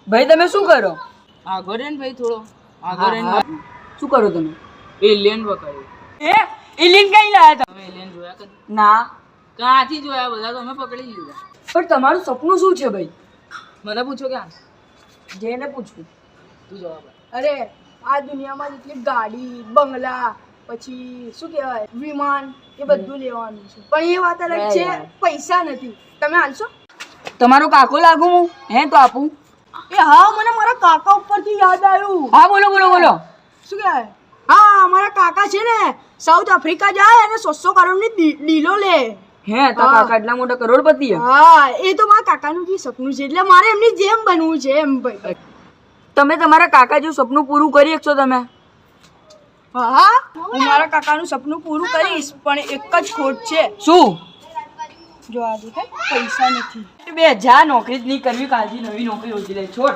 ભાઈ તમે શું કરો? આગળ ને ભાઈ થોડો આગળ શું કરો તમે? એલિયન પકડ્યું. એલિયન કઈ લાયા તમે એલિયન જોયા કદી? ના. ક્યાંથી જોયા? બધા તો અમે પકડી લીધા. પણ તમારું સપનું શું છે ભાઈ? મને પૂછો ક્યાં જેને પૂછવું તું જવાબ આપ. અરે આ દુનિયામાં જેટલી ગાડી બંગલા પછી શું કહેવાય વિમાન એ બધું લેવાનું છે પણ એ વાત અલગ છે પૈસા નથી. તમે હાલશો? તમારો કાકો લાગુ હું તો આપું. એ હા મને મારા કાકા ઉપરથી યાદ આવ્યું. હા બોલો બોલો બોલો. શું કહેવાય હા અમારા કાકા છે ને સાઉથ આફ્રિકા જાય અને 600 કરોડની ડીલો લે. હે તો કાકા એટલા મોટા કરોડપતિ હે? હા એ તો મારા કાકાનું બી સપનું છે એટલે મારે એમની જેમ બનવું છે એમ ભાઈ. તમે તમારા કાકા જેવું સપનું પૂરું કરી શકશો તમે? હા હું મારા કાકાનું સપનું પૂરું કરીશ પણ એક જ ખોટ છે. શું? જો આ દેખાય પૈસા નથી. બે જા નોકરી જ નહીં કરવી, કાલથી નવી નોકરી હોતી લે છોડ.